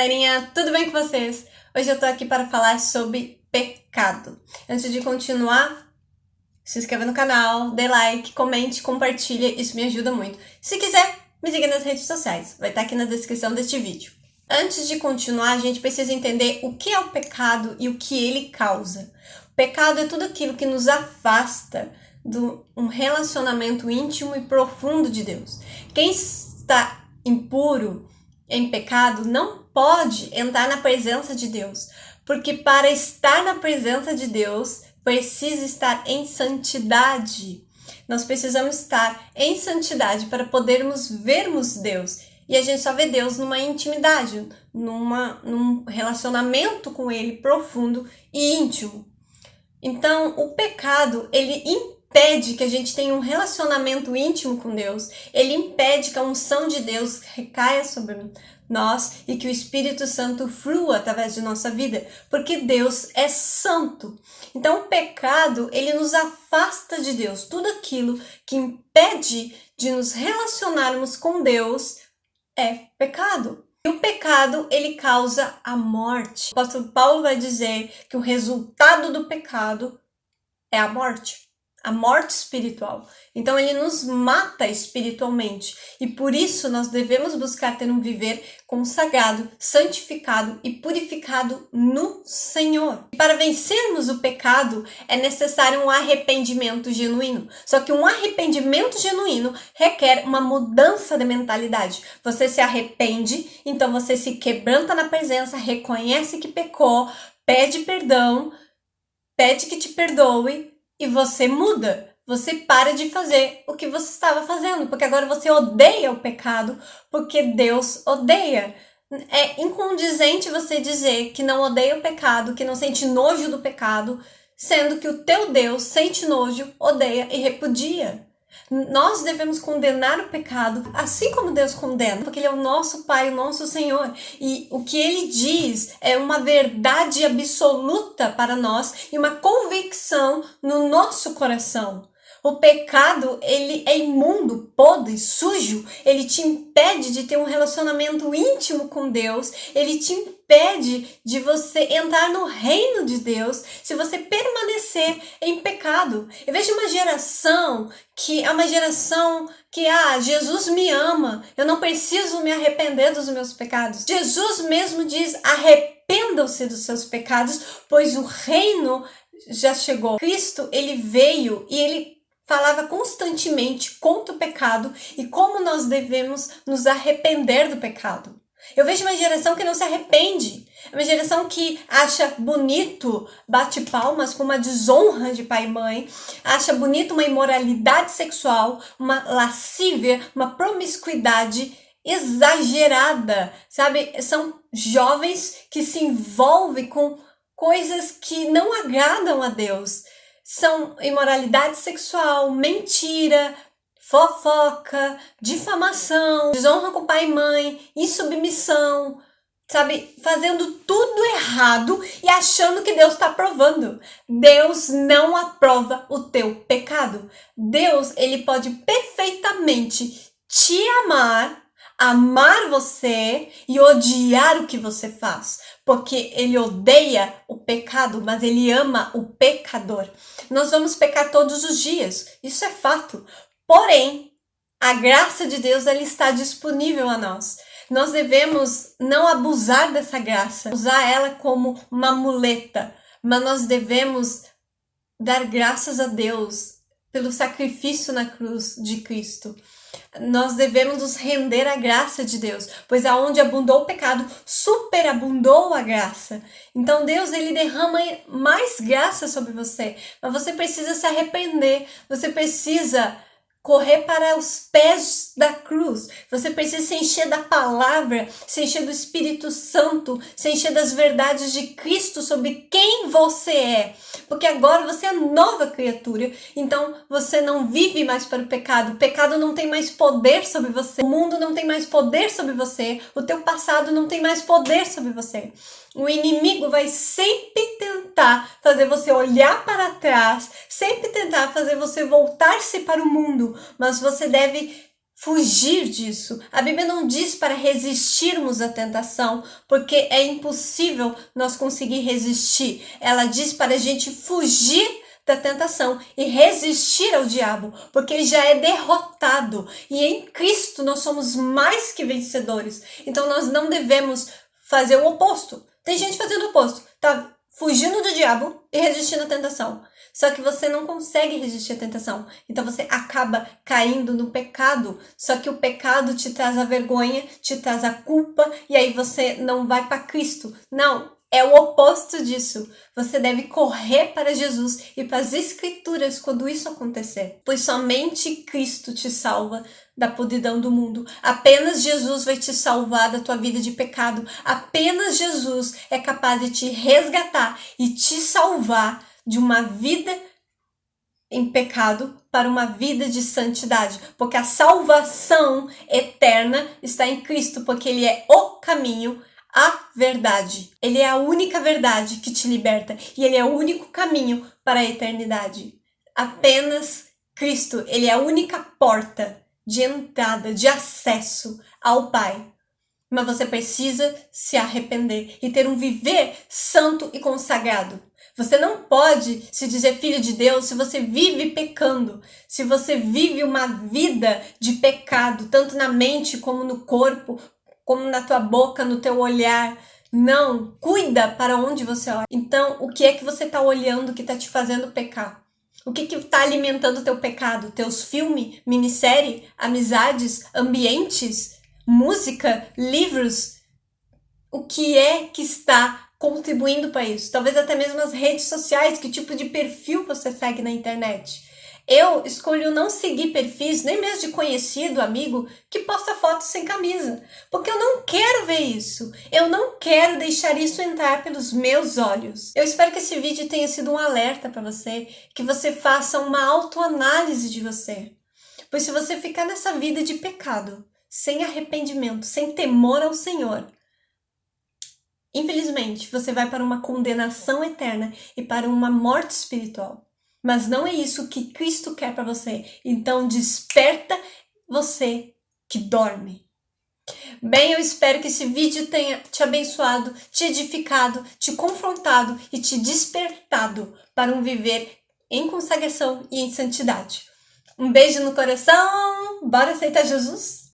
galerinha, tudo bem com vocês? Hoje eu tô aqui para falar sobre pecado. Antes de continuar, se inscreva no canal, dê like, comente, compartilha, isso me ajuda muito. Se quiser, me siga nas redes sociais, vai estar aqui na descrição deste vídeo. Antes de continuar, a gente precisa entender o que é o pecado e o que ele causa. O pecado é tudo aquilo que nos afasta de um relacionamento íntimo e profundo de Deus. Quem está impuro, em pecado, não pode entrar na presença de Deus, porque para estar na presença de Deus, precisa estar em santidade. Nós precisamos estar em santidade para podermos vermos Deus. E a gente só vê Deus numa intimidade, num relacionamento com Ele profundo e íntimo. Então, o pecado, ele impede que a gente tenha um relacionamento íntimo com Deus. Ele impede que a unção de Deus recaia sobre nós e que o Espírito Santo flua através de nossa vida, porque Deus é santo. Então, o pecado, ele nos afasta de Deus. Tudo aquilo que impede de nos relacionarmos com Deus é pecado. E o pecado, ele causa a morte. O apóstolo Paulo vai dizer que o resultado do pecado é a morte espiritual. Então ele nos mata espiritualmente e por isso nós devemos buscar ter um viver consagrado, santificado e purificado no Senhor. E para vencermos o pecado é necessário um arrependimento genuíno. Só que um arrependimento genuíno requer uma mudança de mentalidade. Você se arrepende, então você se quebranta na presença, reconhece que pecou, pede perdão, pede que te perdoe, e você muda, você para de fazer o que você estava fazendo, porque agora você odeia o pecado, porque Deus odeia. É incondizente você dizer que não odeia o pecado, que não sente nojo do pecado, sendo que o teu Deus sente nojo, odeia e repudia. Nós devemos condenar o pecado, assim como Deus condena, porque Ele é o nosso Pai, o nosso Senhor. E o que Ele diz é uma verdade absoluta para nós e uma convicção no nosso coração. O pecado, ele é imundo, podre, sujo. Ele te impede de ter um relacionamento íntimo com Deus. Ele te impede de você entrar no reino de Deus se você permanecer em pecado. Eu vejo uma geração que é uma geração que, Jesus me ama. Eu não preciso me arrepender dos meus pecados. Jesus mesmo diz, arrependam-se dos seus pecados, pois o reino já chegou. Cristo, ele veio e ele falava constantemente contra o pecado e como nós devemos nos arrepender do pecado. Eu vejo uma geração que não se arrepende. É uma geração que acha bonito, bate palmas com uma desonra de pai e mãe, acha bonito uma imoralidade sexual, uma lascívia, uma promiscuidade exagerada, sabe? São jovens que se envolvem com coisas que não agradam a Deus. São imoralidade sexual, mentira, fofoca, difamação, desonra com pai e mãe, insubmissão, sabe? Fazendo tudo errado e achando que Deus está aprovando. Deus não aprova o teu pecado. Deus, ele pode perfeitamente te amar você e odiar o que você faz, porque ele odeia o pecado, mas ele ama o pecador. Nós vamos pecar todos os dias, isso é fato. Porém, a graça de Deus, ela está disponível a nós. Nós devemos não abusar dessa graça, usar ela como uma muleta, mas nós devemos dar graças a Deus pelo sacrifício na cruz de Cristo. Nós devemos nos render à graça de Deus, pois aonde abundou o pecado, superabundou a graça. Então Deus, ele derrama mais graça sobre você, mas você precisa se arrepender, você precisa correr para os pés da cruz. Você precisa se encher da palavra, se encher do Espírito Santo, se encher das verdades de Cristo sobre quem você é. Porque agora você é nova criatura, então você não vive mais para o pecado. O pecado não tem mais poder sobre você. O mundo não tem mais poder sobre você. O teu passado não tem mais poder sobre você. O inimigo vai sempre tentar fazer você olhar para trás, sempre tentar fazer você voltar-se para o mundo, mas você deve fugir disso. A Bíblia não diz para resistirmos à tentação, porque é impossível nós conseguir resistir. Ela diz para a gente fugir da tentação e resistir ao diabo, porque ele já é derrotado. E em Cristo nós somos mais que vencedores. Então nós não devemos fazer o oposto. Tem gente fazendo o oposto, tá fugindo do diabo e resistindo à tentação. Só que você não consegue resistir à tentação. Então você acaba caindo no pecado. Só que o pecado te traz a vergonha, te traz a culpa, e aí você não vai para Cristo. Não, é o oposto disso. Você deve correr para Jesus e para as Escrituras quando isso acontecer. Pois somente Cristo te salva da podridão do mundo. Apenas Jesus vai te salvar da tua vida de pecado. Apenas Jesus é capaz de te resgatar e te salvar de uma vida em pecado para uma vida de santidade, porque a salvação eterna está em Cristo, porque Ele é o caminho, a verdade. Ele é a única verdade que te liberta e Ele é o único caminho para a eternidade. Apenas Cristo, Ele é a única porta de entrada, de acesso ao Pai. Mas você precisa se arrepender e ter um viver santo e consagrado. Você não pode se dizer filho de Deus se você vive pecando, se você vive uma vida de pecado, tanto na mente como no corpo, como na tua boca, no teu olhar. Não, cuida para onde você olha. Então, o que é que você está olhando que está te fazendo pecar? O que está alimentando o teu pecado? Teus filmes, minissérie, amizades, ambientes, música, livros? O que é que está contribuindo para isso? Talvez até mesmo as redes sociais, que tipo de perfil você segue na internet. Eu escolho não seguir perfis, nem mesmo de conhecido, amigo, que posta fotos sem camisa. Porque eu não quero ver isso. Eu não quero deixar isso entrar pelos meus olhos. Eu espero que esse vídeo tenha sido um alerta para você, que você faça uma autoanálise de você. Pois se você ficar nessa vida de pecado, sem arrependimento, sem temor ao Senhor, infelizmente, você vai para uma condenação eterna e para uma morte espiritual. Mas não é isso que Cristo quer para você. Então desperta você que dorme. Bem, eu espero que esse vídeo tenha te abençoado, te edificado, te confrontado e te despertado para um viver em consagração e em santidade. Um beijo no coração. Bora aceitar Jesus?